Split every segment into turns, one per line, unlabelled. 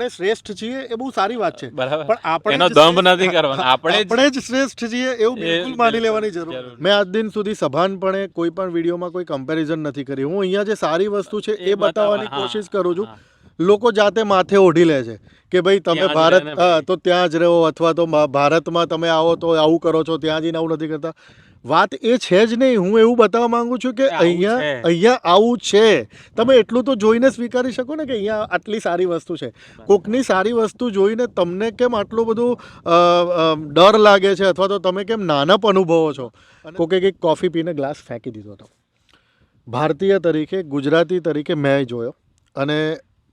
આપણે શ્રેષ્ઠ છીએ એ બહુ સારી વાત છે,
બરાબર,
પણ આપણે
એનો
જ
દંભ
શ્રેષ્ઠ-
નથી કરવાનો,
આપણે જ શ્રેષ્ઠ છીએ એવું
એ
બિલકુલ માની લેવાની
જરૂર
જરૂર.
નથી.
મેં આજ દિન સુધી સભાનપણે કોઈ પણ વિડીયોમાં કોઈ કમ્પેરિઝન નથી કરી. હું અહીંયા જે સારી વસ્તુ છે એ બતાવવાની
હા,
કોશિશ કરું છું.
હા.
લોકો જાતે માથે ઓઢી લે છે કે ભાઈ તમે
ત્યાં જ
ભારત
રહે ને ભાઈ.
તો ત્યાં જ રહો, અથવા તો ભારતમાં તમે આવો તો આવું કરો છો, ત્યાં જઈને આવું નથી કરતા. વાત એ છે જ નહીં. હું એવું બતાવવા માંગુ છું કે
આવું
અહીંયા
છે.
અહીંયા આવું છે. તમે એટલું તો જોઈને સ્વીકારી શકો ને કે અહીંયા આટલી સારી વસ્તુ છે. કોકની સારી વસ્તુ જોઈને તમને કેમ આટલું બધું ડર લાગે છે, અથવા તો તમે કેમ નાનપ અનુભવો છો? કોકે કંઈક કોફી પીને ગ્લાસ ફેંકી દીધો હતો. ભારતીય તરીકે, ગુજરાતી તરીકે મેં જોયો અને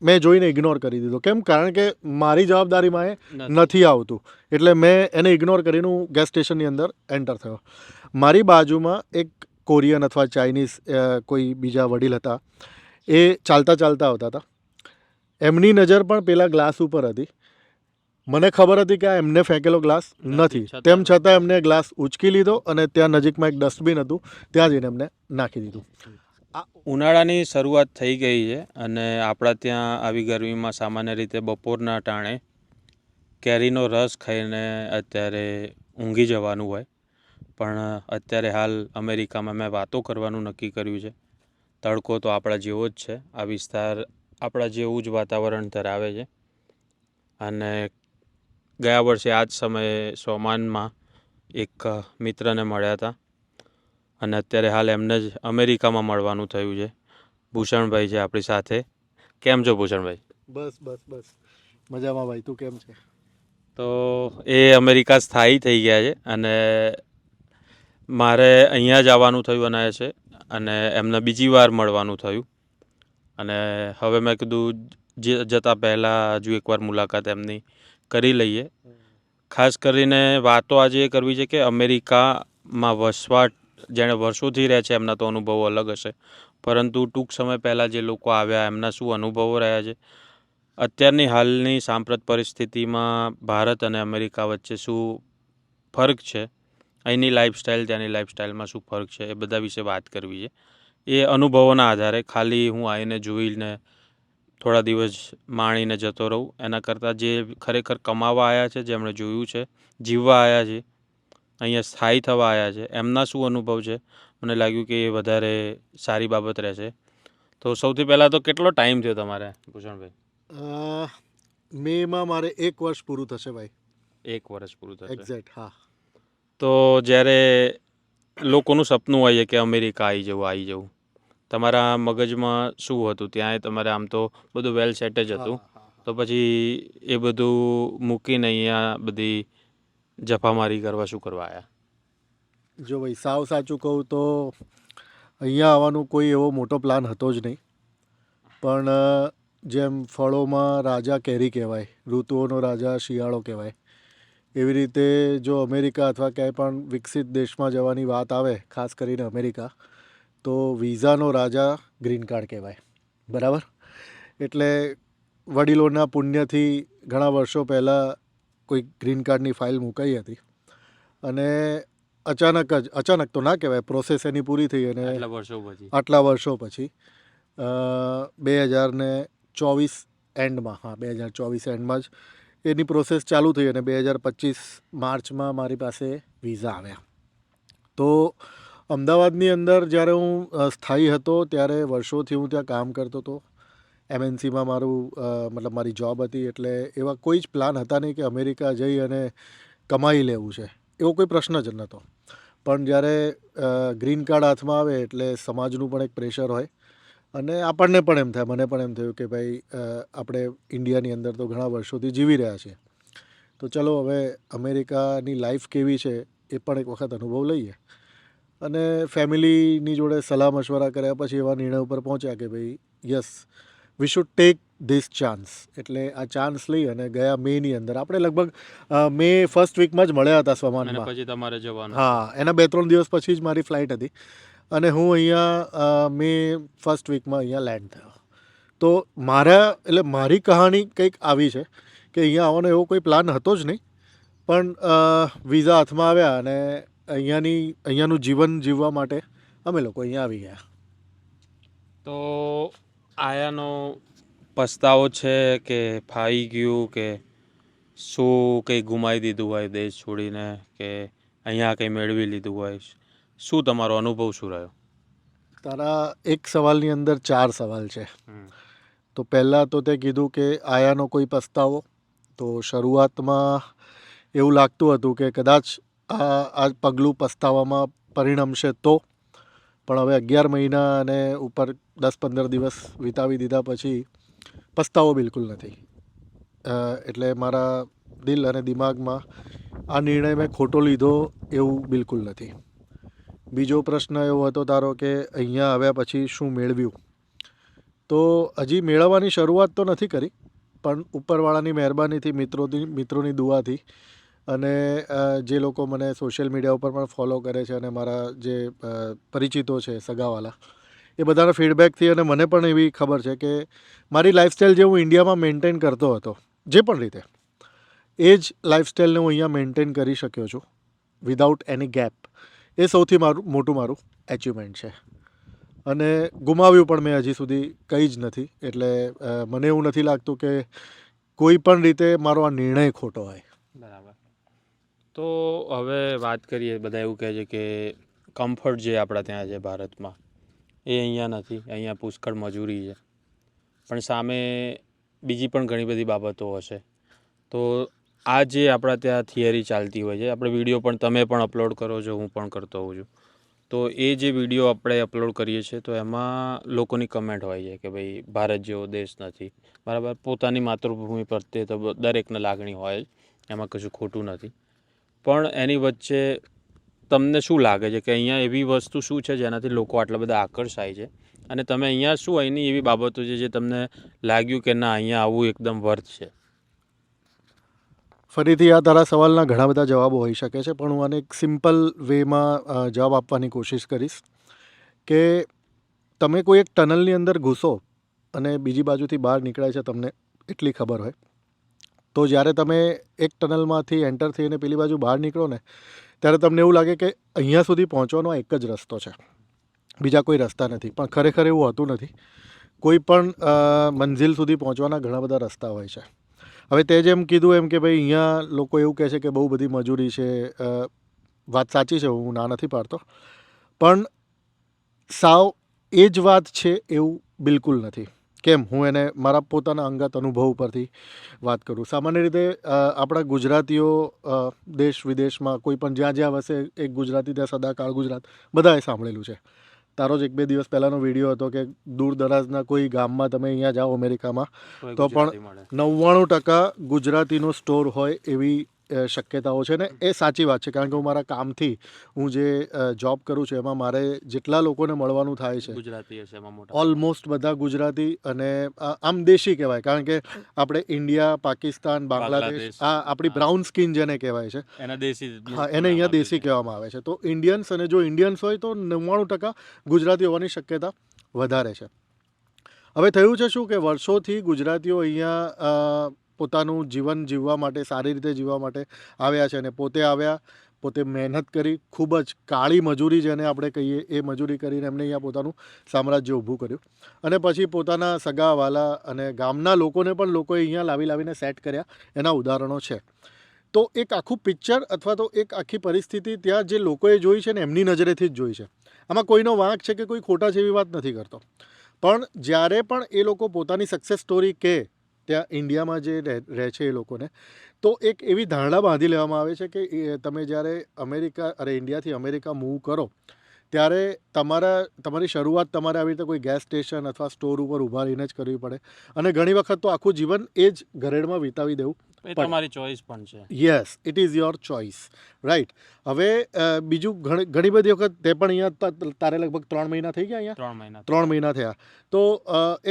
મેં જોઈને ઇગ્નોર કરી દીધો. કેમ? કારણ કે મારી જવાબદારીમાં એ નથી આવતું, એટલે મેં એને ઇગ્નોર કરીને હું ગેસ સ્ટેશનની અંદર એન્ટર થયો. મારી બાજુમાં એક કોરિયન અથવા ચાઇનીઝ કોઈ બીજા વડીલ હતા. એ ચાલતા ચાલતા આવતા હતા. એમની નજર પણ પેલા ગ્લાસ ઉપર હતી. મને ખબર હતી કે આ એમને ફેંકેલો ગ્લાસ નથી, તેમ છતાં એમને ગ્લાસ ઉચકી લીધો અને ત્યાં નજીકમાં એક ડસ્ટબિન હતું, ત્યાં જઈને એમને નાખી દીધું.
ઉનાળાની શરૂઆત થઈ ગઈ છે અને આપણા ત્યાં આવી ગરમીમાં સામાન્ય રીતે બપોરના ટાણે કેરીનો રસ ખાઈને અત્યારે ઊંઘી જવાનું હોય, પણ અત્યારે હાલ અમેરિકામાં મેં વાતો કરવાનું નક્કી કર્યું છે. તડકો તો આપણા જેવો જ છે, આ વિસ્તાર આપણા જેવું જ વાતાવરણ ધરાવે છે અને ગયા વર્ષે આ જ સમયે સોમાનમાં એક મિત્રને મળ્યા હતા અને અત્યારે હાલ એમને જ અમેરિકામાં મળવાનું થયું છે. ભૂષણભાઈ છે આપણી સાથે. કેમ છો ભૂષણભાઈ?
બસ બસ બસ મજામાં ભાઈ, તું કેમ છે?
તો એ અમેરિકા સ્થાયી થઈ ગયા છે અને મારે અહીંયા જ આવવાનું થયું અને છે અને એમને બીજી વાર મળવાનું થયું અને હવે મેં કીધું જતાં પહેલાં હજુ એકવાર મુલાકાત એમની કરી લઈએ. ખાસ કરીને વાતો આજે એ કરવી છે કે અમેરિકામાં વસવાટ જેણે વર્ષોથી રહે છે એમના તો અનુભવો અલગ હશે, પરંતુ ટૂંક સમય પહેલાં જે લોકો આવ્યા એમના શું અનુભવો રહ્યા છે, અત્યારની હાલની સાંપ્રત પરિસ્થિતિમાં ભારત અને અમેરિકા વચ્ચે શું ફરક છે, અહીંની લાઈફસ્ટાઈલ ત્યાંની લાઈફસ્ટાઈલમાં શું ફરક છે, એ બધા વિશે વાત કરવી છે. એ અનુભવોના આધારે ખાલી હું આવીને જોઈને થોડા દિવસ માણીને જતો રહું એના કરતાં જે ખરેખર કમાવા આવ્યા છે, જેમણે જોયું છે, જીવવા આવ્યા છે, અહીંયા સ્થાયી થવા આવ્યા છે, એમના શું અનુભવ છે, મને લાગ્યું કે એ વધારે સારી બાબત રહેશે. તો સૌથી પહેલાં તો કેટલો ટાઈમ થયો તમારે ભૂષણભાઈ?
મેમાં મારે 1 વર્ષ પૂરું થશે ભાઈ.
1 વર્ષ પૂરું થશે.
એક્ઝેક્ટ, હા.
તો જ્યારે લોકોનું સપનું હોય છે કે અમેરિકા આવી જવું, તમારા મગજમાં શું હતું? ત્યાં તમારે આમ તો બધું વેલ સેટ જ હતું, તો પછી એ બધું મૂકીને અહીંયા બધી જફામારી કરવા શું કરવા આવ્યા?
જો ભાઈ સાવ સાચું કહું તો અહીંયા આવવાનું કોઈ એવો મોટો પ્લાન હતો જ નહીં, પણ જેમ ફળોમાં રાજા કેરી કહેવાય, ઋતુઓનો રાજા શિયાળો કહેવાય, એવી રીતે જો અમેરિકા અથવા ક્યાંય પણ વિકસિત દેશમાં જવાની વાત આવે, ખાસ કરીને અમેરિકા, તો વિઝાનો રાજા ગ્રીન કાર્ડ કહેવાય. બરાબર? એટલે વડીલોના પુણ્યથી ઘણા વર્ષો પહેલાં કોઈ ગ્રીન કાર્ડની ફાઇલ મુકાઈ હતી અને અચાનક તો ના કહેવાય, પ્રોસેસ એની પૂરી થઈ અને આટલા વર્ષો પછી 2024 એન્ડમાં, 2024 એન્ડમાં જ એની પ્રોસેસ ચાલુ થઈ અને 2025 માર્ચમાં મારી પાસે વિઝા આવ્યા. તો અમદાવાદની અંદર જ્યારે હું સ્થાયી હતો ત્યારે વર્ષોથી હું ત્યાં કામ કરતો હતો. MNCમાં મતલબ મારી જોબ હતી, એટલે એવા કોઈ જ પ્લાન હતા નહીં કે અમેરિકા જઈ અને કમાઈ લેવું છે, એવો કોઈ પ્રશ્ન જ નહોતો. પણ જ્યારે ગ્રીન કાર્ડ હાથમાં આવે એટલે સમાજનું પણ એક પ્રેશર હોય અને આપણને પણ એમ થાય, મને પણ એમ થયું કે ભાઈ આપણે ઇન્ડિયાની અંદર તો ઘણા વર્ષોથી જીવી રહ્યા છીએ, તો ચલો હવે અમેરિકાની લાઈફ કેવી છે એ પણ એક વખત અનુભવ લઈએ. અને ફેમિલીની જોડે સલાહ મશવરા કર્યા પછી એવા નિર્ણય ઉપર પહોંચ્યા કે ભાઈ yes, we should take this chance. એટલે આ ચાન્સ લઈ અને ગયા મેની અંદર આપણે લગભગ મે ફર્સ્ટ વીકમાં જ મળ્યા હતા સ્વમાનમાં.
પછી તમારે જવાનું?
હા, એના 2-3 દિવસ પછી જ મારી ફ્લાઇટ હતી અને હું અહીંયા મે ફર્સ્ટ વીકમાં અહીંયા લેન્ડ થયો. તો મારી કહાની કંઈક આવી છે કે અહીંયા આવવાનો એવો કોઈ પ્લાન હતો જ નહીં, પણ વિઝા હાથમાં આવ્યા અને અહીંયાનું જીવન જીવવા માટે અમે લોકો અહીંયા આવી ગયા.
તો આયાનો પસ્તાવો છે કે ફાવી ગયું કે શું કંઈ ગુમાવી દીધું હોય દેશ છોડીને કે અહીંયા કંઈ મેળવી લીધું હોય? શું તમારો અનુભવ શું રહ્યો?
તારા એક સવાલની અંદર 4 સવાલ છે. તો પહેલાં તો તે કીધું કે આયાનો કોઈ પસ્તાવો. તો શરૂઆતમાં એવું લાગતું હતું કે કદાચ આ પગલું પસ્તાવામાં પરિણમશે તો, પણ હવે 11 મહિના અને ઉપર 10-15 દિવસ વિતાવી દીધા પછી પસ્તાવો બિલકુલ નથી. એટલે મારા દિલ અને દિમાગમાં આ નિર્ણય મેં ખોટો લીધો એવું બિલકુલ નથી. બીજો પ્રશ્ન એવો હતો તારો કે અહીંયા આવ્યા પછી શું મેળવ્યું. તો હજી મેળવવાની શરૂઆત તો નથી કરી, પણ ઉપરવાળાની મહેરબાનીથી, મિત્રોની દુઆથી અને જે લોકો મને સોશિયલ મીડિયા ઉપર પણ ફોલો કરે છે અને મારા જે પરિચિતો છે, સગાવાલા, એ બધાના ફીડબેકથી અને મને પણ એવી ખબર છે કે મારી લાઈફસ્ટાઈલ જે હું ઇન્ડિયામાં મેન્ટેન કરતો હતો, જે પણ રીતે, એ જ લાઈફસ્ટાઈલને હું અહીંયા મેન્ટેન કરી શક્યો છું વિધાઉટ એની ગેપ. એ સૌથી મોટું એચિવમેન્ટ છે. અને ગુમાવ્યું પણ મેં હજી સુધી કંઈ જ નથી. એટલે મને એવું નથી લાગતું કે કોઈ પણ રીતે મારો આ નિર્ણય ખોટો હોય.
બરાબર. તો હવે વાત કરીએ, બધા એવું કહે છે કે કમ્ફર્ટ જે આપણા ત્યાં છે ભારતમાં, એ અહીંયા નથી. અહીંયા પુષ્કળ મજૂરી છે, પણ સામે બીજી પણ ઘણી બધી બાબતો હશે. તો આ જે આપણા ત્યાં થિયરી ચાલતી હોય છે, આપણે વિડીયો પણ તમે પણ અપલોડ કરો છો, હું પણ કરતો હોઉં છું. તો એ જે વિડીયો આપણે અપલોડ કરીએ છીએ તો એમાં લોકોની કમેન્ટ હોય છે કે ભાઈ ભારત જેવો દેશ નથી. બરાબર. પોતાની માતૃભૂમિ પ્રત્યે તો દરેકને લાગણી હોય જ, એમાં કશું ખોટું નથી. પણ એની વચ્ચે તમને શું લાગે છે કે અહીંયા એવી વસ્તુ શું છે જેનાથી લોકો આટલા બધા આકર્ષાય છે, અને તમે અહીંયા શું અહીંની એવી બાબતો છે જે તમને લાગ્યું કે ના, અહીંયા આવવું એકદમ વર્થ છે?
ફરીથી આ તારા સવાલના ઘણા બધા જવાબો હોઈ શકે છે, પણ હું આને એક સિમ્પલ વેમાં જવાબ આપવાની કોશિશ કરીશ કે તમે કોઈ એક ટનલની અંદર ઘૂસો અને બીજી બાજુથી બહાર નીકળાય છે, તમને એટલી ખબર હોય. તો જ્યારે તમે એક ટનલમાંથી એન્ટર થઈને પેલી બાજુ બહાર નીકળો ને, ત્યારે તમને એવું લાગે કે અહીંયા સુધી પહોંચવાનો એક જ રસ્તો છે, બીજા કોઈ રસ્તા નથી. પણ ખરેખર એવું હોતું નથી. કોઈ પણ મંઝિલ સુધી પહોંચવાના ઘણા બધા રસ્તા હોય છે. હવે તે જેમ કીધું એમ કે ભાઈ અહીંયા લોકો એવું કહે છે કે બહુ બધી મજૂરી છે. વાત સાચી છે, હું ના નથી પાડતો, પણ સાવ એ જ વાત છે એવું બિલકુલ નથી. કેમ? હું એને મારા પોતાના અંગત અનુભવ ઉપરથી વાત કરું. સામાન્ય રીતે આપણા ગુજરાતીઓ દેશ વિદેશમાં કોઈ પણ જ્યાં વસે, એક ગુજરાતી ત્યાં સદાકાળ ગુજરાત, બધાએ સાંભળેલું છે. તારો જ 1-2 દિવસ પહેલાંનો વિડીયો હતો કે દૂર દરાજના કોઈ ગામમાં તમે અહીંયા જાઓ અમેરિકામાં, તો પણ 99% ગુજરાતીનો સ્ટોર હોય એવી શક્યતાઓ છે. ને એ સાચી વાત છે, કારણ કે હું મારા કામથી, હું જે જોબ કરું છું એમાં મારે જેટલા લોકોને મળવાનું થાય છે,
ગુજરાતી હશે એમાં મોટા,
ઓલમોસ્ટ બધા ગુજરાતી. અને આમ દેશી કહેવાય, કારણ કે આપણે ઇન્ડિયા, પાકિસ્તાન, બાંગ્લાદેશ, આ આપણી બ્રાઉન સ્કિન જેને કહેવાય છે,
એના દેશી,
હા, એને અહીંયા દેશી કહેવામાં આવે છે. તો ઇન્ડિયન્સ, અને જો ઇન્ડિયન્સ હોય તો 99% ગુજરાતી હોવાની શક્યતા વધારે છે. હવે થયું છે શું કે વર્ષોથી ગુજરાતીઓ અહીંયા પોતાનું જીવન જીવવા માટે, સારી રીતે જીવવા માટે આવ્યા છે. અને પોતે આવ્યા, પોતે મહેનત કરી, ખૂબ જ કાળી મજૂરી જેને આપણે કહીએ, એ મજૂરી કરીને એમને અહીંયા પોતાનું સામ્રાજ્ય ઊભું કર્યું. અને પછી પોતાના સગાવાલા અને ગામના લોકોને પણ લોકોએ અહીંયા લાવીને સેટ કર્યા. એના ઉદાહરણો છે. તો એક આખું પિક્ચર અથવા તો એક આખી પરિસ્થિતિ ત્યાં જે લોકોએ જોઈ છે ને, એમની નજરેથી જ જોઈ છે. આમાં કોઈનો વાંક છે કે કોઈ ખોટા છે એવી વાત નથી કરતો. પણ જ્યારે પણ એ લોકો પોતાની સક્સેસ સ્ટોરી કહે ત્યાં ઇન્ડિયામાં જે રહે છે એ લોકોને, તો એક એવી ધારણા બાંધી લેવામાં આવે છે કે તમે જ્યારે ઇન્ડિયાથી અમેરિકા મૂવ કરો ત્યારે તમારી શરૂઆત તમારે આવી રીતે કોઈ ગેસ સ્ટેશન અથવા સ્ટોર ઉપર ઊભા રહીને જ કરવી પડે. અને ઘણી વખત તો આખું જીવન એ જ ઘરેડમાં વિતાવી દેવું.
એ તમારી ચોઈસ પણ છે.
Yes, it is your choice, right. હવે બીજું, ઘણી બધી વખત તે પણ અહીંયા તારે લગભગ 3 મહિના થઈ ગયા અહીંયા? 3 મહિના થયા. તો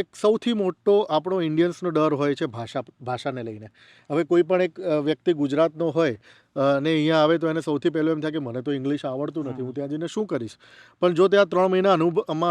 એક સૌથી મોટો આપણો ઇન્ડિયન્સનો ડર હોય છે ભાષાને લઈને. હવે કોઈ પણ એક વ્યક્તિ ગુજરાતનો હોય અને અહીંયા આવે તો એને સૌથી પહેલું એમ થાય કે મને તો ઇંગ્લિશ આવડતું નથી, હું ત્યાં જઈને શું કરીશ. પણ જો ત્યાં 3 મહિના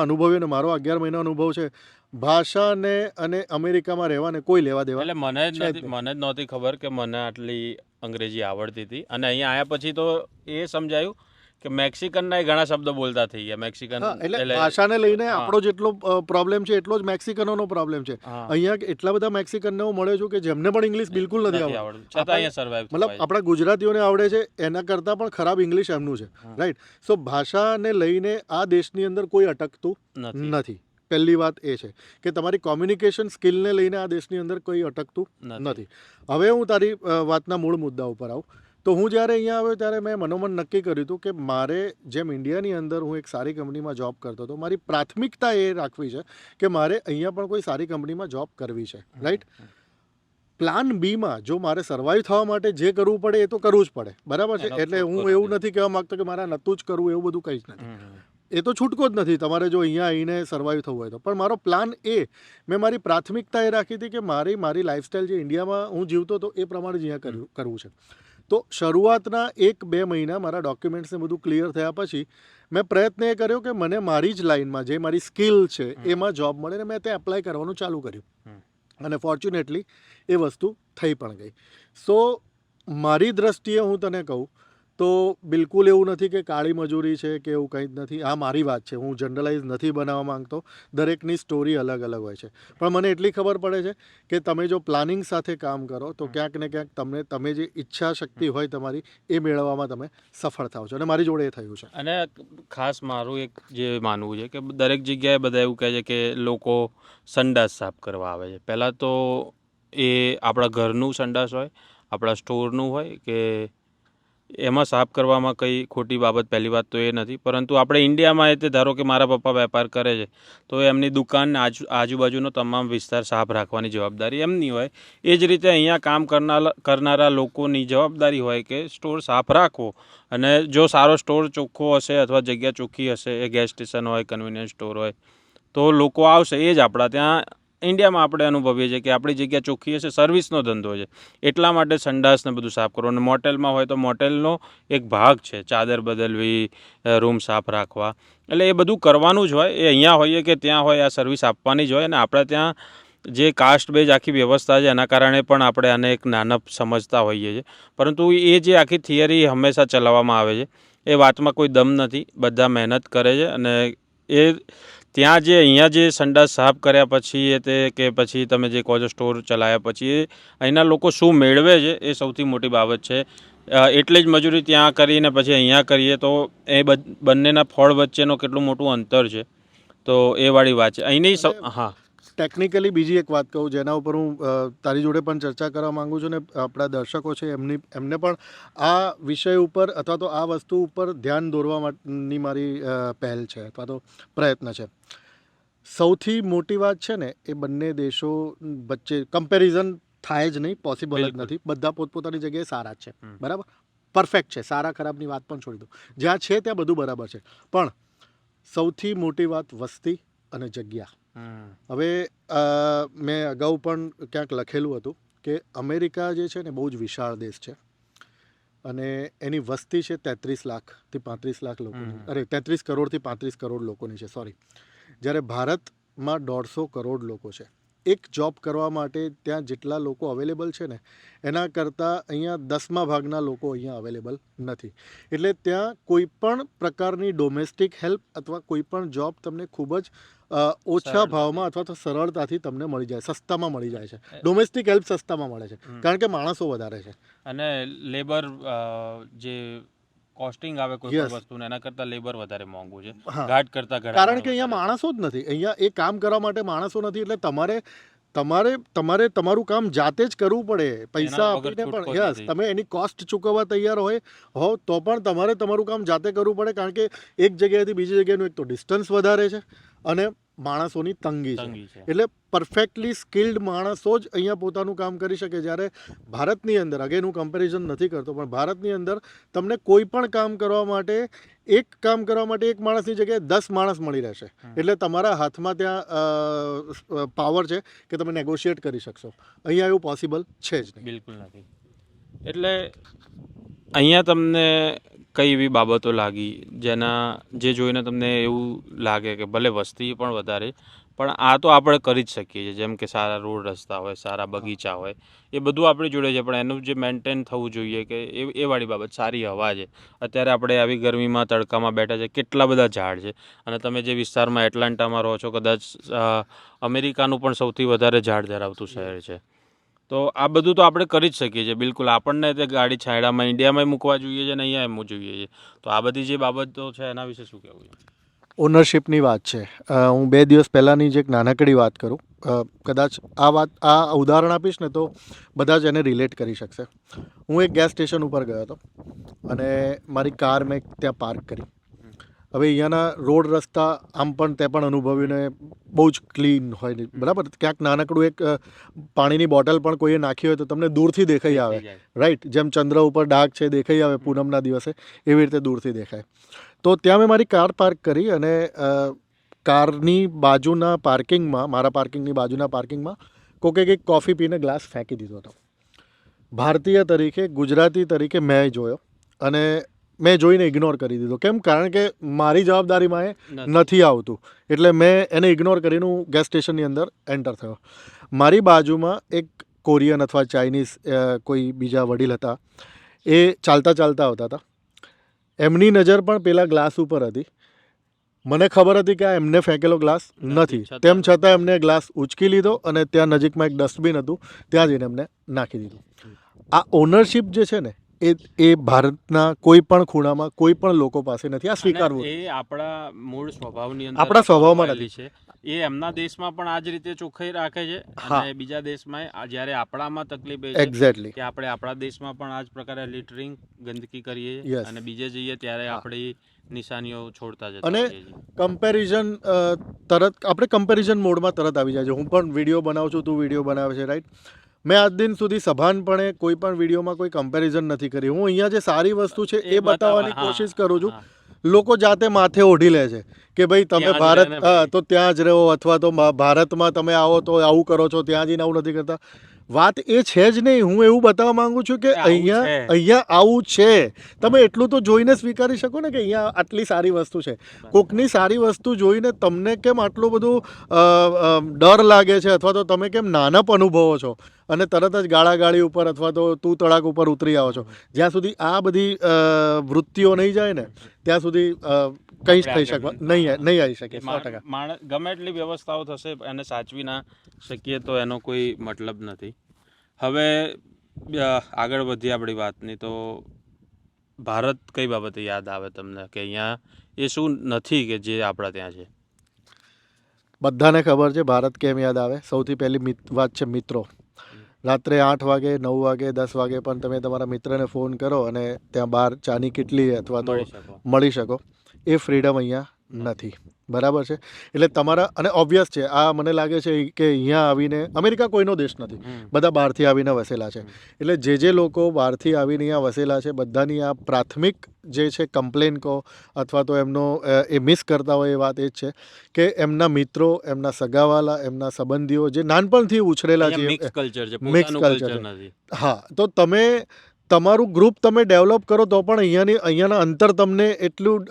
અનુભવ્યું, ને મારો 11 મહિના અનુભવ છે, ભાષાને અને અમેરિકામાં રહેવાને કોઈ લેવા દેવા.
એટલે મને જ નહોતી ખબર કે મને આટલી અંગ્રેજી આવડતી હતી. અને અહીંયા આવ્યા પછી તો એ સમજાયું કે મેક્સિકનના ઘણા શબ્દો બોલતા થઈ ગયા. મેક્સિકન
હા, એટલે ભાષાને લઈને આપણો જેટલો પ્રોબ્લેમ છે એટલો જ મેક્સિકનોનો પ્રોબ્લેમ છે.
હા,
અહીંયા એટલા બધા મેક્સિકનને હું મળ્યો છું કે જેમને પણ ઇંગ્લિશ બિલકુલ નથી આવડતું.
આવડતું છતાં
આપણે-
અહીંયા સર્વાઈવ
મતલબ આપણા ગુજરાતીઓને આવડે છે એના કરતાં પણ ખરાબ ઇંગ્લિશ એમનું છે,
હા.
રાઈટ. સો ભાષાને લઈને આ દેશની અંદર કોઈ અટકતું
નથી
નથી. પહેલી વાત એ છે કે તમારી કોમ્યુનિકેશન સ્કિલને લઈને આ દેશની અંદર કોઈ અટકતું નથી. હવે હું તારી વાતના મૂળ મુદ્દા ઉપર આવું તો હું જ્યારે અહીંયા આવ્યો ત્યારે મેં મનોમન નક્કી કર્યું હતું કે મારે જેમ ઇન્ડિયાની અંદર હું એક સારી કંપનીમાં જોબ કરતો હતો, મારી પ્રાથમિકતા એ રાખવી છે કે મારે અહીંયા પણ કોઈ સારી કંપનીમાં જોબ કરવી છે, રાઈટ. પ્લાન બીમાં જો મારે સર્વાઈવ થવા માટે જે કરવું પડે એ તો કરવું જ પડે, બરાબર છે.
એનો
એટલે હું
છૂટકો
એવું
નથી.
નથી કહેવા માગતો કે મારે નહોતું જ કરવું, એવું બધું કંઈ જ નથી. એ તો છૂટકો જ નથી તમારે જો અહીંયા આવીને સર્વાઈવ થવું હોય તો. પણ મારો પ્લાન એ, મેં મારી પ્રાથમિકતા એ રાખી હતી કે મારી લાઈફસ્ટાઈલ જે ઇન્ડિયામાં હું જીવતો હતો એ પ્રમાણે જ અહીંયા કરવું છે. તો શરૂઆતના 1-2 મહિના મારા ડોક્યુમેન્ટ્સને બધું ક્લિયર થયા પછી મેં પ્રયત્ન એ કર્યો કે મને મારી જ લાઈનમાં જે મારી સ્કિલ છે એમાં જોબ મળે ને મેં તે એપ્લાય કરવાનું ચાલુ કર્યું. અને ફોર્ચ્યુનેટલી એ વસ્તુ થઈ પણ ગઈ. સો મારી દ્રષ્ટિએ હું તને કહું તો બિલકુલ એવું નથી કે કાળી મજૂરી છે કે એવું કંઈ જ નથી. આ મારી વાત છે, હું જનરલાઇઝ નથી બનાવવા માંગતો. દરેકની સ્ટોરી અલગ અલગ હોય છે. પણ મને એટલી ખબર પડે છે કે તમે જો પ્લાનિંગ સાથે કામ કરો તો ક્યાંક ને ક્યાંક તમે જે ઈચ્છા શક્તિ હોય તમારી એ મેળવવામાં તમે સફળ થાવ છો. અને મારી જોડે એ થયું છે.
અને ખાસ મારું એક જે માનવું છે કે દરેક જગ્યાએ બધા એવું કહે છે કે લોકો સંડાસ સાફ કરવા આવે છે. પહેલાં તો એ આપણા ઘરનું સંડાસ હોય, આપણા સ્ટોરનું હોય કે એમાં સાફ કરવામાં કંઈ ખોટી બાબત પહેલી વાત તો એ નથી. પરંતુ આપણે ઇન્ડિયામાં એ તે ધારો કે મારા પપ્પા વેપાર કરે છે તો એમની દુકાન આજુબાજુનો તમામ વિસ્તાર સાફ રાખવાની જવાબદારી એમની હોય. એ જ રીતે અહીંયા કામ કરનારા લોકોની જવાબદારી હોય કે સ્ટોર સાફ રાખવો. અને જો સારો સ્ટોર ચોખ્ખો હશે અથવા જગ્યા ચોખ્ખી હશે, એ ગેસ સ્ટેશન હોય, કન્વિનિયન્સ સ્ટોર હોય, તો લોકો આવશે. એ જ આપણા ત્યાં ઇન્ડિયામાં આપણે અનુભવીએ છીએ કે આપણી જગ્યા ચોખ્ખી હશે, સર્વિસનો ધંધો છે એટલા માટે સંડાસને બધું સાફ કરો. અને મોટેલમાં હોય તો મોટેલનો એક ભાગ છે ચાદર બદલવી, રૂમ સાફ રાખવા. એટલે એ બધું કરવાનું જ હોય. એ અહીંયા હોઈએ કે ત્યાં હોય, આ સર્વિસ આપવાની જ હોય. અને આપણે ત્યાં જે કાસ્ટ બેઝ આખી વ્યવસ્થા છે એના કારણે પણ આપણે આને એક નાનપ સમજતા હોઈએ છીએ. પરંતુ એ જે આખી થિયરી હંમેશા ચલાવવામાં આવે છે એ વાતમાં કોઈ દમ નથી. બધા મહેનત કરે છે અને એ ત્યાં જે અહીંયા જે સંડાસ સાફ કર્યા પછી એ તે કે પછી તમે જે કહો છો સ્ટોર ચલાવ્યા પછી એ અહીંના લોકો શું મેળવે છે એ સૌથી મોટી બાબત છે. એટલી જ મજૂરી ત્યાં કરીને પછી અહીંયા કરીએ તો એ બંનેના ફળ વચ્ચેનો કેટલું મોટું અંતર છે. તો એ વાળી વાત છે અહીંની. હા,
ટેકનિકલી બીજી એક વાત કહું જેના ઉપર હું તારી જોડે પણ ચર્ચા કરવા માગું છું ને આપણા દર્શકો છે એમને પણ આ વિષય ઉપર અથવા તો આ વસ્તુ ઉપર ધ્યાન દોરવા માટેની મારી પહેલ છે અથવા તો પ્રયત્ન છે. સૌથી મોટી વાત છે ને એ બંને દેશો વચ્ચે કમ્પેરિઝન થાય જ નહીં, પોસિબલ જ નથી. બધા પોતપોતાની જગ્યાએ સારા જ છે, બરાબર, પરફેક્ટ છે. સારા ખરાબની વાત પણ છોડી દો, જ્યાં છે ત્યાં બધું બરાબર છે. પણ સૌથી મોટી વાત વસ્તી અને જગ્યા. હવે મેં અગાઉ પણ ક્યાંક લખેલું હતું કે અમેરિકા જે છે ને બહુ જ વિશાળ દેશ છે અને એની વસ્તી છે 33 લાખથી 35 લાખ લોકોની, 33 કરોડથી 35 કરોડ લોકોની છે, સોરી. જ્યારે ભારતમાં 150 કરોડ લોકો છે. એક જોબ કરવા માટે ત્યાં જેટલા લોકો અવેલેબલ છે ને એના કરતાં અહીંયા 10મા ભાગના લોકો અહીંયા અવેલેબલ નથી. એટલે ત્યાં કોઈ પણ પ્રકારની ડોમેસ્ટિક હેલ્પ અથવા કોઈ પણ જોબ તમને ખૂબ જ ઓછા ભાવમાં અથવા તો સરળતાથી તમને મળી જાય, સસ્તામાં મળી જાય છે. ડોમેસ્ટિક હેલ્પ સસ્તામાં મળે છે કારણ કે માણસો વધારે છે
અને લેબર જે કોસ્ટિંગ આવે કોઈ પણ વસ્તુને એના કરતાં લેબર વધારે મોંઘું છે ઘાટ કરતાં ઘણા.
કારણ કે અહીંયા માણસો જ નથી. અહીંયા એ કામ કરવા માટે માણસો નથી. એટલે તમારે તમારું કામ જાતે જ કરવું પડે, પૈસા આપીને પણ. યસ, તમે એની કોસ્ટ ચૂકવવા તૈયાર હો તો પણ તમારે તમારું કામ જાતે કરવું પડે કારણ કે એક જગ્યાએથી બીજી જગ્યાનું એક તો ડિસ્ટન્સ વધારે છે અને માણસોની તંગી છે. એટલે પરફેક્ટલી સ્કિલ્ડ માણસો જ અહીંયા પોતાનું કામ કરી શકે. જ્યારે ભારતની અંદર, અગેન હું કમ્પેરિઝન નથી કરતો, પણ ભારતની અંદર તમને કોઈ પણ કામ કરવા માટે એક માણસની જગ્યાએ 10 માણસ મળી રહેશે. એટલે તમારા હાથમાં ત્યાં પાવર છે કે તમે નેગોશિએટ કરી શકશો. અહીંયા એવું પોસિબલ છે જ નહીં,
બિલકુલ નથી. એટલે અહીંયા તમને કઈ એવી બાબતો લાગી જે જોઈને તમને એવું લાગે કે ભલે વસ્તી પણ વધારે પણ આ તો આપણે કરી જ શકીએ છીએ, જેમ કે સારા રોડ રસ્તા હોય, સારા બગીચા હોય, એ બધું આપણી જોડે છે, પણ એનું જે મેન્ટેન થવું જોઈએ કે એ વાળી બાબત. સારી હવા છે, અત્યારે આપણે આવી ગરમીમાં તડકામાં બેઠા છે, કેટલા બધા ઝાડ છે, અને તમે જે વિસ્તારમાં એટલાન્ટામાં રહો છો, કદાચ અમેરિકાનું પણ સૌથી વધારે ઝાડ ધરાવતું શહેર છે. તો આ બધું તો આપણે કરી જ શકીએ છીએ. બિલકુલ આપણને તે ગાડી છાંયડામાં ઇન્ડિયામાં મૂકવા જોઈએ છે ને અહીંયા એમ જોઈએ છે. તો આ બધી જે બાબતો છે એના વિશે શું કહેવું છે?
ઓનરશિપની વાત છે. હું 2 દિવસ પહેલાંની જ એક નાનકડી વાત કરું. કદાચ આ ઉદાહરણ આપીશ ને તો બધા જ એને રિલેટ કરી શકશે. હું એક ગેસ સ્ટેશન ઉપર ગયો હતો અને મારી કાર મેં ત્યાં પાર્ક કરી. હવે અહીંયાના રોડ રસ્તા આમ પણ તે પણ અનુભવીને બહુ જ ક્લીન હોય ને, બરાબર. ક્યાંક નાનકડું એક પાણીની બોટલ પણ કોઈએ નાખી હોય તો તમને દૂરથી દેખાઈ આવે, રાઈટ. જેમ ચંદ્ર ઉપર ડાઘ છે દેખાઈ આવે પૂનમના દિવસે, એવી રીતે દૂરથી દેખાય. તો ત્યાં મેં મારી કાર પાર્ક કરી અને કારની બાજુના પાર્કિંગમાં, મારા પાર્કિંગની બાજુના પાર્કિંગમાં કોકે કંઈક કોફી પીને ગ્લાસ ફેંકી દીધો હતો. ભારતીય તરીકે, ગુજરાતી તરીકે મેં જોયો અને મેં જોઈને ઇગ્નોર કરી દીધો. કેમ? કારણ કે મારી જવાબદારીમાં એ નથી આવતું, એટલે મેં એને ઇગ્નોર કરીને હું ગેસ સ્ટેશનની અંદર એન્ટર થયો. મારી બાજુમાં એક કોરિયન અથવા ચાઇનીઝ કોઈ બીજા વડીલ હતા. એ ચાલતા ચાલતા આવતા હતા. એમની નજર પણ પેલા ગ્લાસ ઉપર હતી. મને ખબર હતી કે આ એમને ફેંકેલો ગ્લાસ નથી, તેમ છતાં એમને ગ્લાસ ઉચકી લીધો અને ત્યાં નજીકમાં એક ડસ્ટબિન હતું, ત્યાં જઈને એમને નાખી દીધું. આ ઓનરશિપ જે છે ને એ ભારતના કોઈ પણ ખૂણામાં કોઈ પણ લોકો પાસે નથી. આ સ્વીકારવું
એ આપણા મૂળ સ્વભાવની અંદર
આપણા સ્વભાવમાં નથી.
છે. એ એમના દેશમાં પણ આ જ રીતે ચોખ્ખાઈ રાખે છે, અને બીજા દેશમાં જ્યારે આપણામાં તકલીફ એ છે
એક્ઝેક્ટલી
કે આપણે આપણા દેશમાં પણ આ જ પ્રકારે લિટરિંગ, ગંદકી કરીએ
Yes.
અને બીજે જઈએ ત્યારે આપણી નિશાનીઓ છોડતા જતા
અને
હોઈએ છીએ.
કમ્પેરિઝન આપણે કમ્પેરિઝન મોડમાં તરત આવી જાય છે. હું પણ વિડીયો બનાવું છું, તું વિડીયો બનાવે છે, રાઈટ. મેં આજ દિન સુધી સભાનપણે કોઈ પણ વિડીયોમાં કોઈ કમ્પેરિઝન નથી કરી. હું અહીંયા જે સારી વસ્તુ છે એ બતાવવાની કોશિશ કરું છું. લોકો જાતે માથે ઓઢી લે છે કે ભાઈ તમે
ત્યાં જ
ભારત
રહે ને ભાઈ.
તો ત્યાં જ રહો, અથવા તો ભારતમાં તમે આવો તો આવું કરો છો, ત્યાં જઈને આવું નથી કરતા. વાત એ છે જ નહીં. હું એવું બતાવવા માંગુ છું કે અહીંયા આવું છે. તમે એટલું તો જોઈને સ્વીકારી શકો ને કે અહીંયા આટલી સારી વસ્તુ છે. કોકની સારી વસ્તુ જોઈને તમને કેમ આટલું બધું ડર લાગે છે, અથવા તો તમે કેમ નાનપ અનુભવો છો અને તરત જ ગાળાગાળી ઉપર અથવા તો તું તડાક ઉપર ઉતરી આવો છો. જ્યાં સુધી આ બધી વૃત્તિઓ નહીં જાય ને ત્યાં સુધી કંઈ જ થઈ શકવા નહીં આવી શકે. 100%.
ગમે એટલી વ્યવસ્થાઓ થશે, એને સાચવી ના શકીએ તો એનો કોઈ મતલબ નથી. હવે આગળ વધીએ આપણી વાતની, તો ભારત કઈ બાબતે યાદ આવે તમને કે અહીંયા એ શું નથી કે જે આપણા ત્યાં છે?
બધાને ખબર છે ભારત કેમ યાદ આવે. સૌથી પહેલી વાત છે મિત્રો. રાત્રે 8 વાગે, 9 વાગે, 10 વાગે પણ તમે તમારા મિત્રને ફોન કરો અને ત્યાં બહાર ચાની કેટલી અથવા તો મળી શકો. એ ફ્રીડમ અહીંયા નથી, બરાબર છે. એટલે તમારા, અને ઓબ્વિયસ છે આ, મને લાગે છે કે અહીંયા આવીને, અમેરિકા કોઈનો દેશ નથી, બધા બહારથી આવીને વસેલા છે. એટલે જે લોકો બહારથી આવીને અહીંયા વસેલા છે, બધાની આ પ્રાથમિક જે છે કમ્પ્લેન કહો અથવા તો એમનો એ મિસ કરતા હોય એ વાત એ જ છે કે એમના મિત્રો, એમના સગાવાલા, એમના સંબંધીઓ જે નાનપણથી ઉછરેલા છે,
મિક્સ કલ્ચર છે,
મિક્સ
પોતાનું
કલ્ચર
કલ્ચર નથી.
હા, તો તમે તમારું ગ્રુપ તમે ડેવલપ કરો તો પણ અહીંયાના અંતર તમને એટલું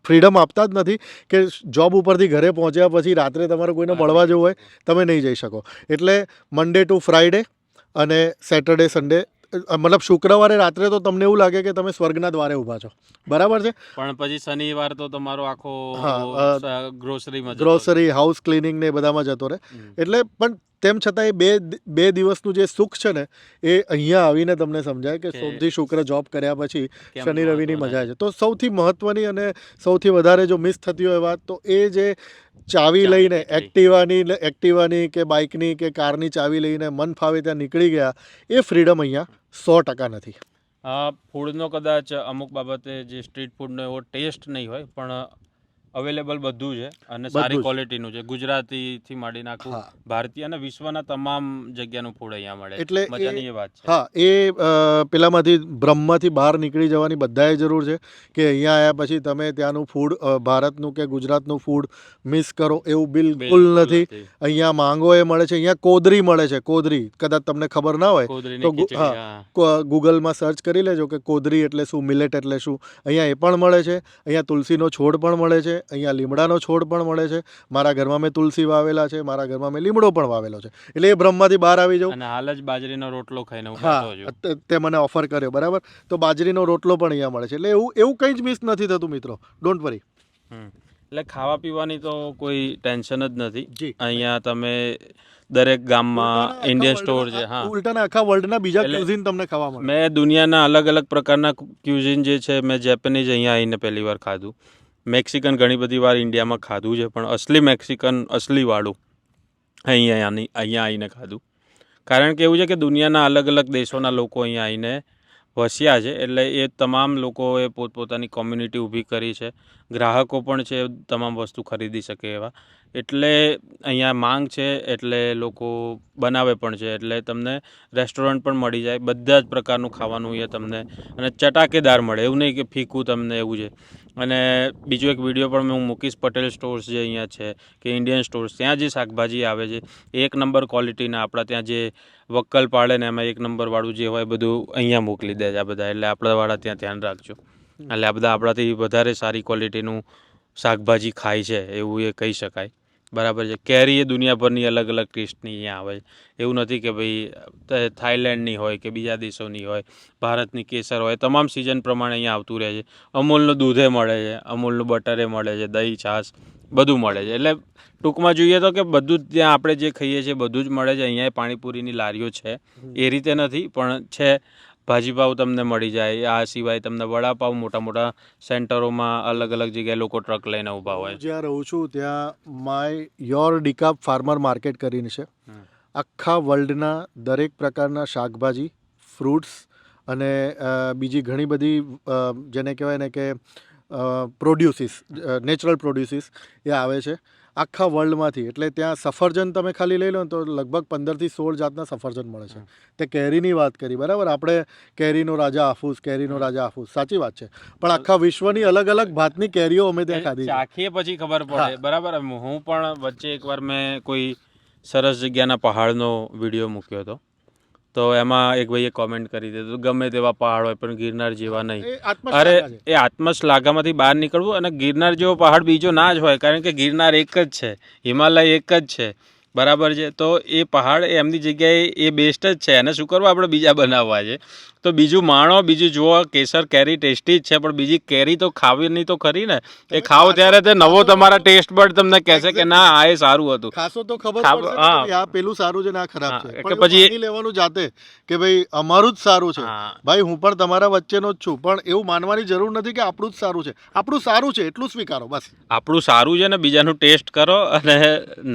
ફ્રીડમ આપતા જ નથી કે જોબ ઉપરથી ઘરે પહોંચ્યા પછી રાત્રે તમારે કોઈને મળવા જવું હોય તમે નહીં જઈ શકો. એટલે મંડે ટુ ફ્રાઈડે અને સેટરડે સન્ડે, મતલબ શુક્રવારે રાત્રે તો તમને એવું લાગે કે તમે સ્વર્ગના દ્વારે ઊભા છો, બરાબર છે.
પણ પછી શનિવાર તો તમારો આખો ગ્રોસરીમાં
ગ્રોસરી, હાઉસ ક્લિનિંગ ને બધામાં જતો રહે. એટલે પણ તેમ છતાં એ બે દિવસનું જે સુખ છે ને એ અહીંયા આવીને તમને સમજાય કે સોમથી શુક્ર જોબ કર્યા પછી શનિ રવિની મજા છે. તો સૌથી મહત્ત્વની અને સૌથી વધારે જો મિસ થતી હોય વાત, તો એ જે ચાવી લઈને એક્ટિવાની કે બાઇકની કે કારની ચાવી લઈને મન ફાવે ત્યાં નીકળી ગયા, એ ફ્રીડમ અહીંયા 100% નથી.
ફૂડનો કદાચ અમુક બાબતે જે સ્ટ્રીટ ફૂડનો એવો ટેસ્ટ નહીં હોય, પણ અવેલેબલ બધું છે અને સારી ક્વોલિટીનું છે. ગુજરાતીથી માંડીને આખું ભારતીય અને વિશ્વના તમામ જગ્યાનું ફૂડ અહીંયા મળે, એટલે મજાની એ વાત છે.
હા, એ પેલામાંથી ભ્રમમાંથી બહાર નીકળી જવાની બધાએ જરૂર છે કે અહીંયા આવ્યા પછી તમે ત્યાંનું ફૂડ, ભારતનું કે ગુજરાતનું ફૂડ મિસ કરો એવું બિલકુલ નથી. અહીંયા માંગો એ મળે છે, અહીંયા કોદરી મળે છે. કોદરી કદાચ તમને ખબર ના હોય તો ગૂગલમાં સર્ચ કરી લેજો કે કોદરી એટલે શું, મિલેટ એટલે શું. અહીંયા એ પણ મળે છે. અહીંયા તુલસીનો છોડ પણ મળે છે અહીંયા લીમડાનો છોડ પણ મળે છે, મારા ઘરમાં મેં તુલસી વાવેલા છે, મારા ઘરમાં મેં લીમડો પણ વાવેલો છે. એટલે એ ભ્રમમાંથી બહાર આવી જાઉં.
અને હાલ જ બાજરીનો રોટલો ખાઈને હું
હા,
બેઠો છું.
તે મને ઓફર કર્યો, બરાબર. તો બાજરીનો રોટલો પણ અહીંયા મળે છે. એટલે એવું કંઈ જ મિસ નથી થતું મિત્રો, ડોન્ટ વરી.
એટલે ખાવા પીવાની તો કોઈ ટેન્શન જ નથી.
જી.
અહીંયા તમે દરેક ગામમાં ઇન્ડિયન સ્ટોર છે. હા,
ઉલટાના આખા વર્લ્ડના બીજા
એટલે
ક્યુઝિન તમને ખાવા મળે.
મેં દુનિયાના અલગ અલગ પ્રકારના ક્યુઝિન જે છે, મેં જેપનીઝ અહીંયા આવીને પહેલી વાર ખાધું. મેક્સિકન ઘણી બધી વાર ઇન્ડિયામાં ખાધું છે, પણ અસલી મેક્સિકન અસલીવાળું અહીંયા આવીને ખાધું. કારણ કે એવું છે કે દુનિયાના અલગ અલગ દેશોના લોકો અહીંયા આવીને વસ્યા છે. એટલે એ તમામ લોકોએ પોતપોતાની કોમ્યુનિટી ઊભી કરી છે. ગ્રાહકો પણ છે, તમામ વસ્તુ ખરીદી શકે એવા. એટલે અહીંયા માંગ છે, એટલે લોકો બનાવે પણ છે. એટલે તમને રેસ્ટોરન્ટ પણ મળી જાય, બધા જ પ્રકારનું ખાવાનું અહીંયા તમને, અને ચટાકેદાર મળે. એવું નહીં કે ફીકું તમને એવું છે. અને બીજો એક વિડીયો પણ હું મૂકીશ, પટેલ સ્ટોર્સ જે અહીંયા છે કે ઇન્ડિયન સ્ટોર્સ, ત્યાં જે શાકભાજી આવે છે એક નંબર ક્વોલિટીના. આપણા ત્યાં જે વક્કલ પાડે ને એમાં એક નંબરવાળું જે હોય બધું અહીંયા મોકલી દે છે આ બધા. એટલે આપણાવાળા ત્યાં ધ્યાન રાખજો. એટલે આ બધા આપણાથી વધારે સારી ક્વોલિટીનું શાકભાજી ખાય છે એવું એ કહી શકાય. બરાબર છે. કેરી એ દુનિયાભરની અલગ અલગ ટેસ્ટની અહીંયા આવે છે. એવું નથી કે ભાઈ થાઈલેન્ડની હોય કે બીજા દેશોની હોય, ભારતની કેસર હોય, તમામ સિઝન પ્રમાણે અહીંયા આવતું રહે છે. અમૂલનું દૂધે મળે છે, અમૂલનું બટરે મળે છે, દહીં છાશ બધું મળે છે. એટલે ટૂંકમાં જોઈએ તો કે બધું જ ત્યાં આપણે જે ખાઈએ છીએ બધું જ મળે છે. અહીંયા પાણીપુરીની લારીઓ છે, એ રીતે નથી પણ છે. ભાજીપાવ તમને મળી જાય. આ સિવાય તમને વડાપાવ મોટા મોટા સેન્ટરોમાં અલગ અલગ જગ્યાએ લોકો ટ્રક લઈને ઊભા હોય.
જ્યાં રહું છું ત્યાં માય યોર ડીકાપ ફાર્મર માર્કેટ કરીને છે. આખા વર્લ્ડના દરેક પ્રકારના શાકભાજી, ફ્રૂટ્સ અને બીજી ઘણી બધી જેને કહેવાય ને કે પ્રોડ્યુસીસ, નેચરલ પ્રોડ્યુસીસ એ આવે છે આખા વર્લ્ડમાંથી. એટલે ત્યાં સફરજન તમે ખાલી લઈ લો ને તો લગભગ 15થી 16 જાતના સફરજન મળે છે. તે કેરીની વાત કરી, બરાબર. આપણે કેરીનો રાજા હાફૂસ, કેરીનો રાજા હાફૂસ, સાચી વાત છે. પણ આખા વિશ્વની અલગ અલગ ભાતની કેરીઓ અમે ત્યાં ખાધી છે.
ચાખીએ પછી ખબર પડે. બરાબર. હું પણ વચ્ચે એકવાર મેં કોઈ સરસ જગ્યાના પહાડનો વિડીયો મૂક્યો હતો, તો એમાં એક ભાઈએ કોમેન્ટ કરી દીધું, ગમે તેવા પહાડ હોય પણ ગિરનાર જેવા નહીં. અરે એ આત્મશ્લાઘામાંથી બહાર નીકળવું. અને ગિરનાર જેવો પહાડ બીજો ના જ હોય, કારણ કે ગિરનાર એક જ છે, હિમાલય એક જ છે. બરાબર છે. તો એ પહાડ એમની જગ્યાએ એ બેસ્ટ જ છે. એને શું કરવા આપણે બીજા બનાવવા છે? તો બીજું માણો, બીજું જુઓ. કેસર કેરી ટેસ્ટી જ છે, પણ બીજી કેરી તો ખાવીની તો ખરી ને. એ ખાઓ ત્યારે તે નવો તમારા ટેસ્ટ બડ તમને કહેશે કે ના આ એ સારું હતું.
ખાસો તો ખબર પડશે કે આ પેલું સારું છે ને આ ખરાબ છે.
કે
પણ
પછી
માની લેવાનું જાતે કે ભાઈ અમારું જ સારું છે. ભાઈ હું પણ તમારા વચ્ચેનો જ છું, પણ એવું માનવાની જરૂર નથી કે આપણું જ સારું છે. આપણું સારું છે એટલું સ્વીકારો બસ. આપણું
સારું છે ને બીજાનું ટેસ્ટ કરો, અને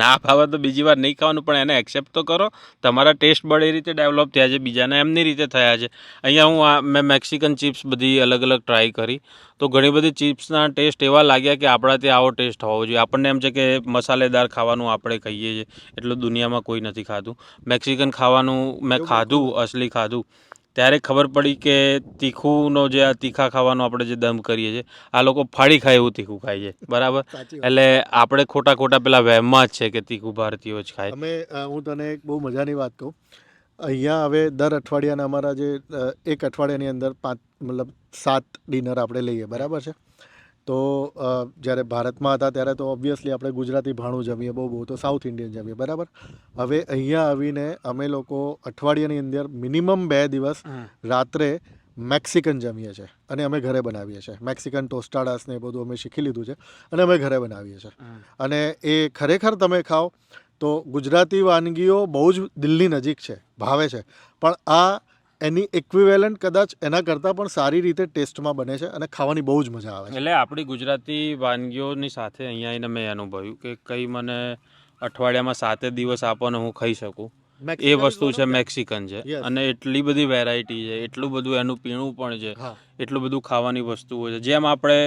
ના ભાવે તો બીજી વાર નહીં ખાવાનું, પણ એને એક્સેપ્ટ તો કરો. તમારા ટેસ્ટ બડ એ રીતે ડેવલપ થયા છે, બીજાના એમની રીતે થયા છે. અહીંયા મેં મેક્સિકન ચિપ્સ બધી અલગ અલગ ટ્રાય કરી, તો ઘણી બધી ચિપ્સના ટેસ્ટ એવા લાગ્યા કે આપણા ત્યાં આવો ટેસ્ટ હોવો જોઈએ. આપણને એમ છે કે મસાલેદાર ખાવાનું આપણે ખાઈએ છીએ, એટલું દુનિયામાં કોઈ નથી ખાતું. મેક્સિકન ખાવાનું મેં ખાધું, અસલી ખાધું, ત્યારે ખબર પડી કે તીખુંનો જે આ તીખા ખાવાનું આપણે જે દમ કરીએ છીએ, આ લોકો ફાડી ખાય એવું તીખું ખાય છે. બરાબર. એટલે આપણે ખોટા પેલા વહેમમાં જ છે કે તીખું ભારતીયો જ ખાય.
હું તને એક બહુ મજાની વાત કહું. અહીંયા હવે દર અઠવાડિયાના અમારા જે એક અઠવાડિયાની અંદર 7 ડિનર આપણે લઈએ, બરાબર છે. તો જ્યારે ભારતમાં હતા ત્યારે તો ઓબ્વિયસલી આપણે ગુજરાતી ભાણું જમીએ, બહુ તો સાઉથ ઇન્ડિયન જમીએ, બરાબર. હવે અહીંયા આવીને અમે લોકો અઠવાડિયાની અંદર મિનિમમ 2 દિવસ રાત્રે મેક્સિકન જમીએ છીએ, અને અમે ઘરે બનાવીએ છીએ. મેક્સિકન ટોસ્ટાડાસ ને એ બધું અમે શીખી લીધું છે, અને અમે ઘરે બનાવીએ છીએ. અને એ ખરેખર તમે ખાઓ તો ગુજરાતી વાનગીઓ બહુ જ દિલની નજીક છે, ભાવે છે, પણ આ એની ઇક્વિવેલન્ટ કદાચ એના કરતાં પણ સારી રીતે ટેસ્ટમાં બને છે, અને ખાવાની બહુ જ મજા આવે છે.
એટલે આપણી ગુજરાતી વાનગીઓની સાથે અહીંયા આવીને મેં અનુભવ્યું કે કંઈ મને અઠવાડિયામાં 7 દિવસ આપો ને હું ખાઈ શકું, એ વસ્તુ છે મેક્સિકન છે. અને એટલી બધી વેરાયટી છે, એટલું બધું એનું પીણું પણ છે, એટલું બધું ખાવાની વસ્તુઓ છે. જેમ આપણે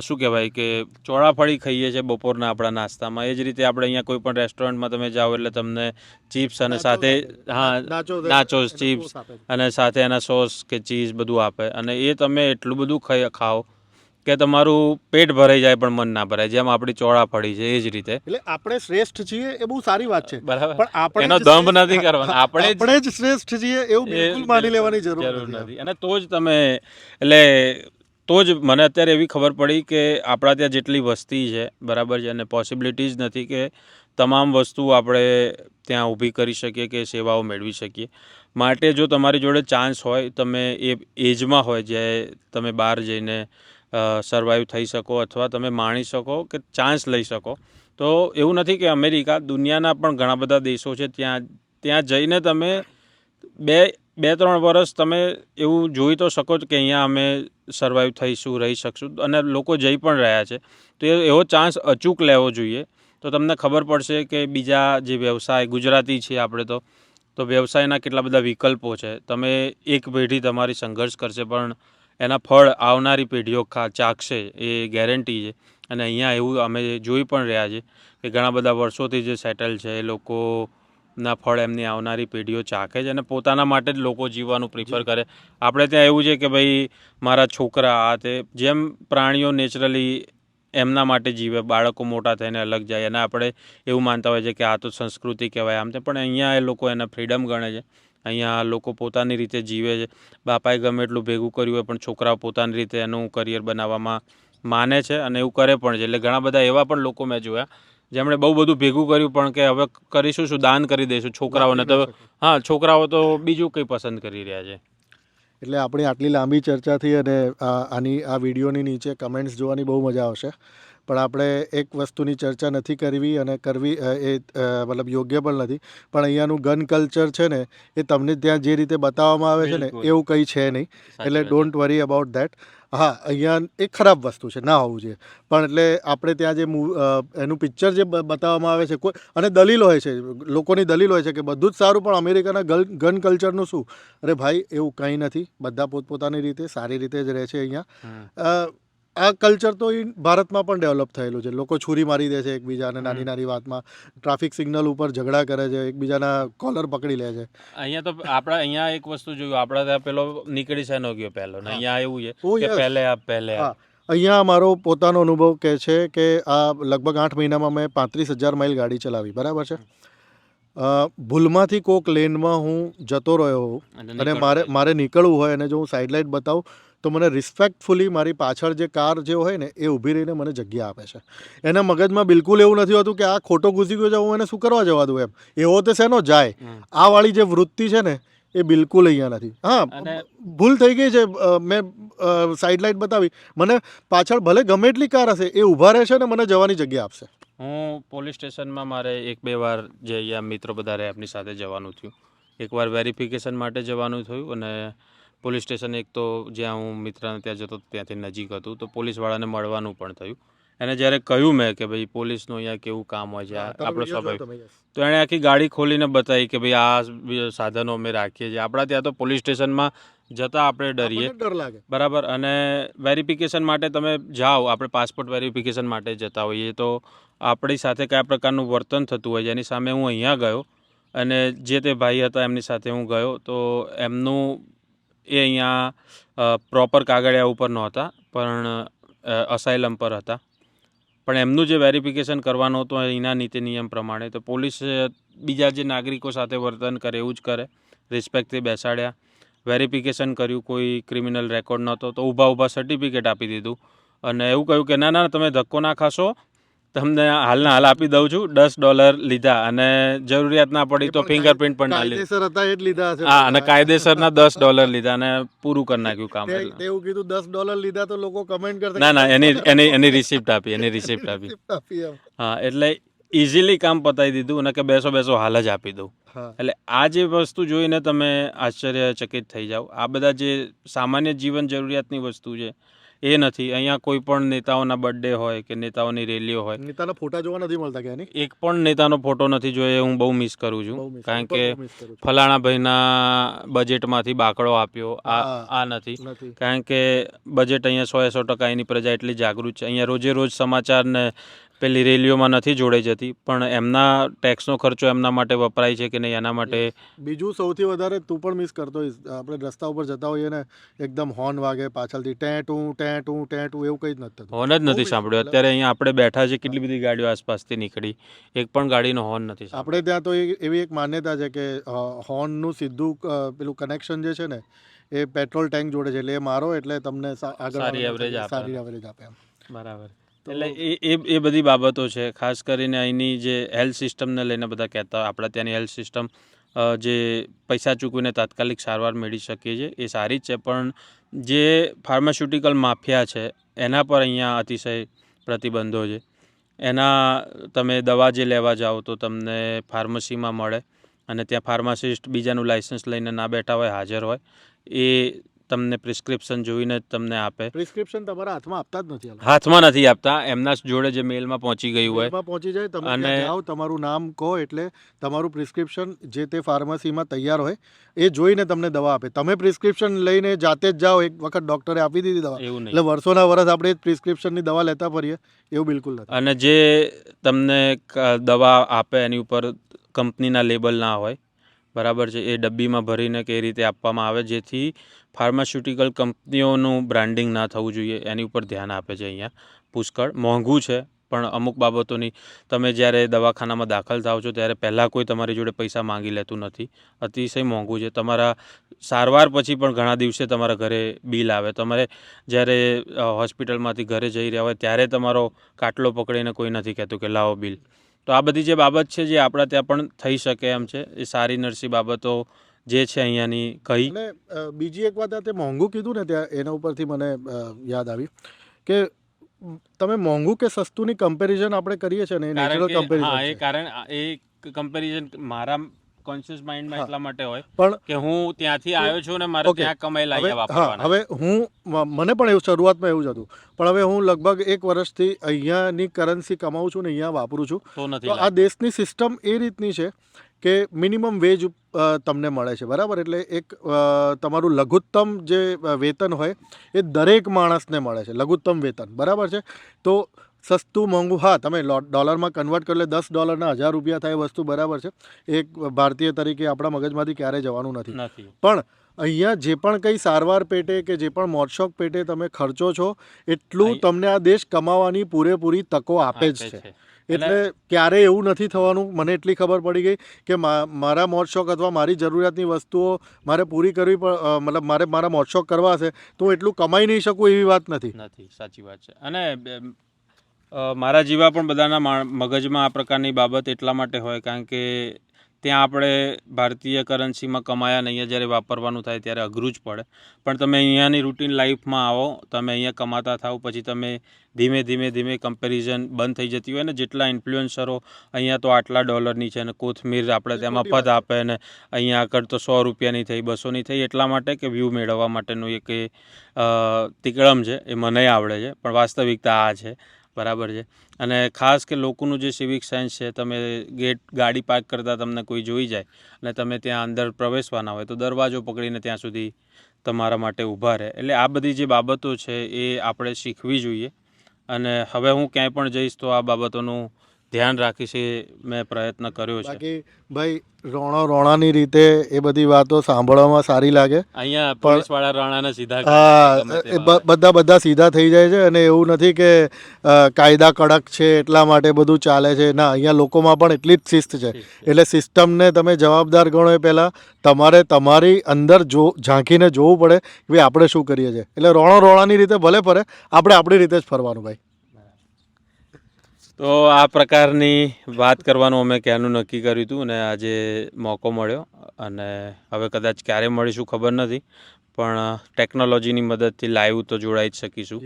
શું કહેવાય કે ચોળાફળી ખાઈએ છીએ બપોરના આપણા નાસ્તામાં, એ જ રીતે આપણે અહીંયા કોઈ પણ રેસ્ટોરન્ટમાં તમે જાઓ એટલે તમને ચિપ્સ અને સાથે નાચોસ ચિપ્સ અને સાથે એના સોસ કે ચીઝ બધું આપે, અને એ તમે એટલું બધું ખાઓ કે તમારું પેટ ભરાઈ જાય પણ મન ના ભરાય. જેમ આપણી ચોળાફળી છે એ જ રીતે.
એટલે આપણે શ્રેષ્ઠ છીએ એ બહુ સારી વાત છે,
બરાબર.
પણ આપણે
એનો દંભ નથી કરવાનો,
આપણે જ શ્રેષ્ઠ છીએ એવું બિલકુલ માની લેવાની જરૂર નથી.
અને તો જ તમે એટલે તો જ મને અત્યારે એવી ખબર પડી કે આપણા ત્યાં જેટલી વસ્તી છે બરાબર છે અને પોસિબિલિટીઝ નથી કે તમામ વસ્તુ આપણે ત્યાં ઊભી કરી શકીએ કે સેવાઓ મેળવી શકીએ. માટે જો તમારી જોડે ચાન્સ હોય, તમે એ એજમાં હોય જે તમે બહાર જઈને સર્વાઈવ થઈ શકો અથવા તમે માણી શકો કે ચાન્સ લઈ શકો, તો એવું નથી કે અમેરિકા, દુનિયાના પણ ઘણા બધા દેશો છે, ત્યાં જઈને તમે બે ત્રણ વર્ષ તમે એવું જોઈ તો શકો કે અહીંયા અમે સર્વાઈવ થઈશું, રહી શકશું, અને લોકો જઈ પણ રહ્યા છે. તો એવો ચાન્સ અચૂક લેવો જોઈએ. તો તમને ખબર પડશે કે બીજા જે વ્યવસાય, ગુજરાતી છીએ આપણે તો વ્યવસાયના કેટલા બધા વિકલ્પો છે. તમે એક પેઢી તમારી સંઘર્ષ કરશે પણ એના ફળ આવનારી પેઢીઓ ચાખશે, એ ગેરંટી છે. અને અહીંયા એવું અમે જોઈ પણ રહ્યા છીએ કે ઘણા બધા વર્ષોથી જે સેટલ છે એ લોકોના ફળ એમની આવનારી પેઢીઓ ચાખે છે અને પોતાના માટે જ લોકો જીવવાનું પ્રિફર કરે. આપણે ત્યાં એવું છે કે ભાઈ મારા છોકરા આ તે, જેમ પ્રાણીઓ નેચરલી એમના માટે જીવે, બાળકો મોટા થઈને અલગ જાય, અને આપણે એવું માનતા હોય છે કે આ તો સંસ્કૃતિ કહેવાય આમ તે, પણ અહીંયા એ લોકો એને ફ્રીડમ ગણે છે. અહીંયા લોકો પોતાની રીતે જીવે છે. બાપાએ ગમે એટલું ભેગું કર્યું હોય પણ છોકરાઓ પોતાની રીતે એનું કરિયર બનાવવામાં માને છે અને એવું કરે પણ છે. એટલે ઘણા બધા એવા પણ લોકો મેં જોયા જેમણે બહુ બધું ભેગું કર્યું પણ કે હવે કરીશું શું, દાન કરી દઈશું છોકરાઓને. તો હા, છોકરાઓ તો બીજું કંઈ પસંદ કરી રહ્યા છે.
એટલે આપણી આટલી લાંબી ચર્ચા થઈ અને આ વિડીયોની નીચે કમેન્ટ્સ જોવાની બહુ મજા આવશે, પણ આપણે એક વસ્તુની ચર્ચા નથી કરવી અને કરવી એ મતલબ યોગ્ય પણ નથી. પણ અહીંયાનું ગન કલ્ચર છે ને, એ તમને ત્યાં જે રીતે બતાવવામાં આવે છે ને એવું કંઈ છે નહીં. એટલે ડોન્ટ વરી અબાઉટ દેટ. હા, અહીંયા એક ખરાબ વસ્તુ છે, ના હોવું જોઈએ, પણ એટલે આપણે ત્યાં જે એનું પિક્ચર જે બતાવવામાં આવે છે, કોઈ અને દલીલ હોય છે, લોકોની દલીલ હોય છે કે બધું જ સારું પણ અમેરિકાના ગન કલ્ચરનું શું? અરે ભાઈ, એવું કંઈ નથી. બધા પોતપોતાની રીતે સારી રીતે જ રહે છે અહીંયા. આ કલ્ચર તો ભારતમાં પણ ડેવલપ થયેલું છે. લોકો છુરી મારી દે છે એકબીજાને નાની નાની વાતમાં, ટ્રાફિક સિગ્નલ ઉપર ઝઘડા કરે છે, એકબીજાના કોલર પકડી લે છે.
અહીંયા તો આપણે અહીંયા એક વસ્તુ જોયું, આપણા ત્યાં પેલો નીકળી શેનો ગયો પહેલો, ને અહીંયા એવું છે કે પહેલે આપ.
અહીંયા મારો પોતાનો અનુભવ કહે છે કે આ લગભગ 8 મહિનામાં મેં 35,000 માઇલ ગાડી ચલાવી, બરાબર છે. ભૂલમાંથી કોક લેનમાં હું જતો રહ્યો હોઉં અને મારે નીકળવું હોય અને જો હું સાઇડ લાઇટ બતાવું તો મને રિસ્પેક્ટફુલી મારી પાછળ જે કાર જે હોય ને એ ઊભી રહીને મને જગ્યા આપે છે. એના મગજમાં બિલકુલ એવું નથી હોતું કે આ ખોટો ઘૂસી ગયો છે, હું એને શું કરવા જવા દઉં એમ. એવો તો શેનો જાય. આ વાળી જે વૃત્તિ છે ને એ બિલકુલ અહીંયા નથી. હા, ભૂલ થઈ ગઈ છે, મેં સાઇડ લાઇટ બતાવી, મને પાછળ ભલે ગમે એટલી કાર હશે એ ઊભા રહેશે ને મને જવાની જગ્યા આપશે.
હું પોલીસ સ્ટેશનમાં મારે 1-2 વાર જે અહીંયા મિત્રો બધા રહે એમની સાથે જવાનું થયું. એકવાર વેરિફિકેશન માટે જવાનું થયું અને પોલીસ સ્ટેશન એક તો જ્યાં હું મિત્રને ત્યાં જતો ત્યાંથી નજીક હતું, તો પોલીસવાળાને મળવાનું પણ થયું. એને જ્યારે કહ્યું મેં કે ભાઈ પોલીસનું અહીંયા કેવું કામ હોય છે, આપણો સ્વાભાવિક, તો એણે આખી ગાડી ખોલીને બતાવી કે ભાઈ આ સાધનો અમે રાખીએ છીએ. આપણા ત્યાં તો પોલીસ સ્ટેશનમાં જતાં આપણે ડરીએ,
ડર લાગે,
બરાબર. અને વેરિફિકેશન માટે તમે જાઓ, આપણે પાસપોર્ટ વેરિફિકેશન માટે જતા હોઈએ તો આપણી સાથે કયા પ્રકારનું વર્તન થતું હોય છે એની સામે હું અહીંયા ગયો અને જે તે ભાઈ હતા એમની સાથે હું ગયો, તો એમનું એ અહીંયા પ્રોપર કાગળિયા ઉપર નહોતા પણ અસાઇલમ પર હતા, પણ એમનું જે વેરિફિકેશન કરવાનું હતું એના નીતિ નિયમ પ્રમાણે, તો પોલીસ બીજા જે નાગરિકો સાથે વર્તન કરે એવું જ કરે, રિસ્પેક્ટથી બેસાડ્યા, વેરિફિકેશન કર્યું, કોઈ ક્રિમિનલ રેકોર્ડ નહોતો તો ઊભા સર્ટિફિકેટ આપી દીધું અને એવું કહ્યું કે ના તમે ધક્કો ના ખાશો, તમને હાલના હાલ આપી દઉં છું. $10 લીધા અને જરૂરિયાત ના પડી તો ફિંગરપ્રિન્ટ પણ ના
લીધા.
હા, અને કાયદેસરના $10 લીધા અને પૂરું કરી નાખ્યું કામ.
એવું કીધું $10 લીધા તો લોકો કમેન્ટ કરતા
ના એની રિસિપ્ટ આપી. હા, એટલે ઇઝીલી કામ પતાવી દીધું અને કે બેસો હાલ જ આપી દઉં. એટલે આ જે વસ્તુ જોઈને તમે આશ્ચર્યચકિત થઈ જાઓ. આ બધા જે સામાન્ય જીવન જરૂરિયાતની વસ્તુ છે એ નથી. અહીંયા કોઈ પણ નેતાઓના બર્થડે હોય કે નેતાઓની રેલીઓ હોય,
નેતાના ફોટા જોવા નથી મળતા ક્યાંય.
એક પણ નેતાનો ફોટો નથી જોયો. હું બહુ મિસ કરું છું, કારણ કે ફલાણા ભાઈના બજેટમાંથી બાકડો આપ્યો, આ નથી. કારણ કે બજેટ અહીંયા 100% એની પ્રજા એટલી જાગૃત છે. અહીંયા રોજે રોજ સમાચાર ને પેલી રેલીઓમાં નથી જોડાઈ જતી, પણ એમના ટેક્સનો ખર્ચો એમના માટે વપરાય છે કે નહીં એના માટે.
બીજું સૌથી વધારે તું પણ મિસ કરતો હોઈશ, આપણે રસ્તા ઉપર જતા હોઈએ ને એકદમ હોર્ન વાગે પાછળથી ટેટું એવું કંઈ જ નથી થતું.
હોર્ન જ નથી સાંભળ્યો. અત્યારે અહીંયા આપણે બેઠા છે, કેટલી બધી ગાડીઓ આસપાસથી નીકળી, એક પણ ગાડીનો હોર્ન નથી સાંભળ્યો.
આપણે ત્યાં તો એવી એક માન્યતા છે કે હોર્નનું સીધું પેલું કનેક્શન જે છે ને એ પેટ્રોલ ટેન્ક જોડે છે, એટલે એ મારો એટલે તમને આગળ
સારી એવરેજ આપે.
સારી એવરેજ આપે એમ.
બરાબર. એટલે એ બધી બાબતો છે. ખાસ કરીને અહીંની જે હેલ્થ સિસ્ટમને લઈને બધા કહેતા હોય, આપણા ત્યાંની હેલ્થ સિસ્ટમ જે પૈસા ચૂકવીને તાત્કાલિક સારવાર મેળવી શકીએ છીએ એ સારી જ છે, પણ જે ફાર્માસ્યુટિકલ માફિયા છે એના પર અહીંયા અતિશય પ્રતિબંધો છે. એના તમે દવા જે લેવા જાઓ તો તમને ફાર્મસીમાં મળે, અને ત્યાં ફાર્માસિસ્ટ બીજાનું લાઇસન્સ લઈને ના બેઠા હોય, હાજર હોય, એ તમને પ્રિસ્ક્રિપ્શન જોઈને જ તમને આપે.
પ્રિસ્ક્રિપ્શન તમારા હાથમાં આપતા જ નથી.
હાથમાં નથી આપતા, એમના જોડે જે મેલમાં પહોંચી ગયું હોય
મેલમાં પહોંચી જાય, તમે
અને
ત્યાં જાઓ, તમારું નામ કહો એટલે તમારું પ્રિસ્ક્રિપ્શન જે તે ફાર્મસીમાં તૈયાર હોય એ જોઈને તમને દવા આપે. તમે પ્રિસ્ક્રિપ્શન લઈને જાતે જ જાઓ, એક વખત ડૉક્ટરે આપી દીધી દવા,
એવું નહીં.
એટલે વર્ષોના વર્ષ આપણે એ પ્રિસ્ક્રિપ્શનની દવા લેતા ફરીએ, એવું બિલકુલ નથી.
અને જે તમને દવા આપે એની ઉપર કંપનીના લેબલ ના હોય, બરાબર છે, એ ડબ્બીમાં ભરીને કઈ રીતે આપવામાં આવે જેથી ફાર્માસ્યુટિકલ કંપનીઓનું બ્રાન્ડિંગ ના થવું જોઈએ, એની ઉપર ધ્યાન આપે છે અહીંયા પુષ્કળ. મોંઘું છે, પણ અમુક બાબતોની તમે જ્યારે દવાખાનામાં દાખલ થાવ છો ત્યારે પહેલાં કોઈ તમારી જોડે પૈસા માંગી લેતું નથી. અતિશય મોંઘું છે. તમારા સારવાર પછી પણ ઘણા દિવસે તમારા ઘરે બિલ આવે. તમારે જ્યારે હોસ્પિટલમાંથી ઘરે જઈ રહ્યા હોય ત્યારે તમારો કાટલો પકડીને કોઈ નથી કહેતું કે લાવો બિલ. તો આ બધી જે બાબત છે જે આપણા ત્યાં પણ થઈ શકે એમ છે, એ સારી નરસી બાબતો જે છે અહીંયાની કહી.
અને બીજી એક વાત, તે મોંઘું કીધું ને ત્યાં, એના ઉપરથી મને યાદ આવી કે તમે મોંઘું કે સસ્તુંની કમ્પેરિઝન આપણે કરીએ છીએ ને, એ નેચરલ કમ્પેરિઝન.
એ કમ્પેરિઝન મારા કોન્શિયસ માઇન્ડમાં એટલા માટે હોય
પણ
કે હું ત્યાંથી આવ્યો છું ને મારે ત્યાં કમાયેલા અહીંયા વાપરવાના.
હવે મને પણ એવું શરૂઆતમાં એવું જ હતું, પણ હવે હું લગભગ 1 વર્ષથી અહીંયાની કરન્સી કમાઉં છું ને અહીંયા વાપરું છું. તો આ દેશની સિસ્ટમ એ રીતની છે કે મિનિમમ વેજ તમને મળે છે, બરાબર? એટલે એક તમારું લઘુત્તમ જે વેતન હોય એ દરેક માણસને મળે છે, લઘુત્તમ વેતન, બરાબર છે? તો સસ્તું મોંઘું, હા, તમે ડોલરમાં કન્વર્ટ કરો એટલે $10 ના 1000 રૂપિયા થાય વસ્તુ, બરાબર છે? એક ભારતીય તરીકે આપણા મગજમાંથી ક્યારેય જવાનું નથી. પણ અહીંયા જે પણ કંઈ સારવાર પેટે કે જે પણ મોજશોખ પેટે તમે ખર્ચો છો એટલું તમને આ દેશ કમાવાની પૂરેપૂરી તકો આપે જ છે. એટલે ક્યારેય એવું નથી થવાનું. મને એટલી ખબર પડી ગઈ કે મારા મોજશોખ અથવા મારી જરૂરિયાતની વસ્તુઓ મારે પૂરી કરવી, મતલબ મારે મારા મોજશોખ કરવા હશે તો હું એટલું કમાઈ નહીં શકું એવી વાત નથી.
સાચી વાત છે. અને મારા જેવા પણ બધાના મગજમાં આ પ્રકારની બાબત એટલા માટે હોય કારણ કે ત્યાં આપણે ભારતીય કરન્સીમાં કમાયા ને અહીંયા જ્યારે વાપરવાનું થાય ત્યારે અઘરું જ પડે. પણ તમે અહીંયાની રૂટીન લાઈફમાં આવો, તમે અહીંયા કમાતા થાવ, પછી તમે ધીમે કમ્પેરિઝન બંધ થઈ જતી હોય ને. જેટલા ઇન્ફ્લુએન્સરો અહીંયા તો આટલા $ની છે ને કોથમીર આપણે ત્યાં મફત આપે ને અહીંયા આગળ તો 100 રૂપિયાની થઈ, 200ની થઈ, એટલા માટે કે વ્યૂ મેળવવા માટેનું એક તિકડમ છે. એ મને આવડે છે, પણ વાસ્તવિકતા આ છે, બરાબર છે? અને ખાસ કે લોકોનું જે સિવિક સેન્સ છે, તમે ગાડી પાર્ક કરતાં તમને કોઈ જોઈ જાય અને તમે ત્યાં અંદર પ્રવેશવાના હોય તો દરવાજો પકડીને ત્યાં સુધી તમારા માટે ઊભા રહે. એટલે આ બધી જે બાબતો છે એ આપણે શીખવી જોઈએ. અને હવે હું ક્યાંય પણ જઈશ તો આ બાબતોનું ધ્યાન રાખીશ, એ મેં પ્રયત્ન કર્યો છે.
બાકી ભાઈ રોણાની રીતે એ બધી વાતો સાંભળવામાં સારી લાગે.
અહીંયા પોલીસવાળા રોણાને સીધા
બધા સીધા થઈ જાય છે. અને એવું નથી કે કાયદા કડક છે એટલા માટે બધું ચાલે છે, ના, અહીંયા લોકોમાં પણ એટલી જ શિસ્ત છે. એટલે સિસ્ટમને તમે જવાબદાર ગણો એ પહેલાં તમારે તમારી અંદર ઝાંકીને જોવું પડે કે ભાઈ આપણે શું કરીએ છીએ. એટલે રોણાની રીતે ભલે ફરે, આપણે આપણી રીતે જ ફરવાનું ભાઈ.
તો આ પ્રકારની વાત કરવાનું અમે ક્યારનું નક્કી કર્યું હતું અને આજે મોકો મળ્યો. અને હવે કદાચ ક્યારે મળીશું ખબર નથી, પણ ટેકનોલોજીની મદદથી લાઈવ તો જોડાઈ જ શકીશું,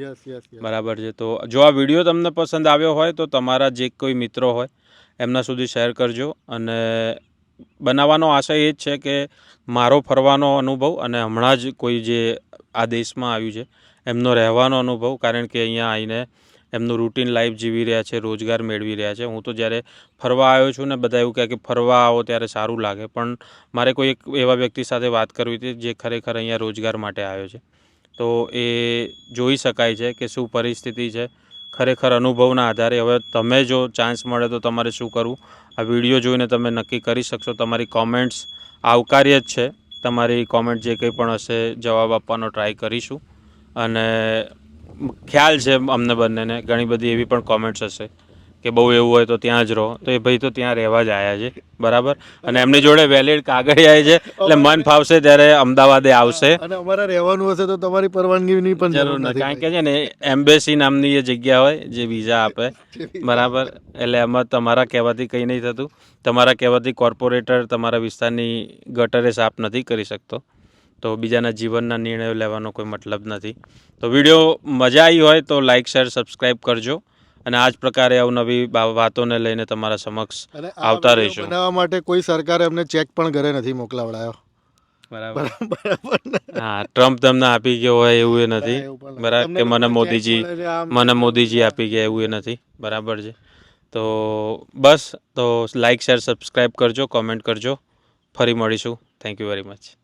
બરાબર છે? તો જો આ વિડીયો તમને પસંદ આવ્યો હોય તો તમારા જે કોઈ મિત્રો હોય એમના સુધી શેર કરજો. અને બનાવવાનો આશય એ જ છે કે મારો ફરવાનો અનુભવ અને હમણાં જ કોઈ જે આ દેશમાં આવ્યું છે એમનો રહેવાનો અનુભવ, કારણ કે અહીંયા આવીને એમનું રૂટીન લાઈફ જીવી રહ્યા છે, રોજગાર મેળવી રહ્યા છે. હું તો જ્યારે ફરવા આવ્યો છું ને બધા એવું કહે કે ફરવા આવો ત્યારે સારું લાગે, પણ મારે કોઈ એક એવા વ્યક્તિ સાથે વાત કરવી હતી જે ખરેખર અહીંયા રોજગાર માટે આવ્યો છે. તો એ જોઈ શકાય છે કે શું પરિસ્થિતિ છે, ખરેખર અનુભવના આધારે હવે તમે જો ચાન્સ મળે તો તમારે શું કરવું, આ વિડીયો જોઈને તમે નક્કી કરી શકશો. તમારી કોમેન્ટ્સ આવકાર્ય જ છે. તમારી કોમેન્ટ જે કંઈ પણ હશે જવાબ આપવાનો ટ્રાય કરીશું. અને ખ્યાલ છે અમને બંનેને ઘણી બધી એવી પણ કોમેન્ટ્સ હશે કે બહુ એવું હોય તો ત્યાં જ રહો, તો એ ભાઈ તો ત્યાં રહેવા જ આવ્યા છે, બરાબર. અને એમની જોડે વેલિડ કાગળિયા છે, એટલે મન ફાવશે ત્યારે અમદાવાદે આવશે.
અને અમારે રહેવાનું હશે તો તમારી પરવાનગીની પણ
જરૂર નથી, કારણ કે છે ને એમ્બેસી નામની એ જગ્યા હોય જે વિઝા આપે, બરાબર. એટલે એમાં તમારા કહેવાથી કંઈ નહીં થતું. તમારા કહેવાથી કોર્પોરેટર તમારા વિસ્તારની ગટરે સાફ નથી કરી શકતો. તો બીજાના જીવનના નિર્ણયો લેવાનો કોઈ મતલબ નથી. તો વિડીયો મજા આવી હોય તો લાઇક શેર સબસ્ક્રાઈબ કરજો. અને આ જ પ્રકારે અવનવી વાતોને લઈને તમારા સમક્ષ આવતા રહીશું.
બનાવવા માટે કોઈ સરકારે અમને ચેક પણ ઘરે નથી મોકલાવડાયો.
બરાબર. હા, ટ્રમ્પ તમને આપી ગયો હોય એવું એ નથી, બરાબર, કે મને મોદીજી આપી ગયા એવું એ નથી, બરાબર છે. તો બસ, તો લાઇક શેર સબસ્ક્રાઈબ કરજો, કોમેન્ટ કરજો. ફરી મળીશું. Thank you very much.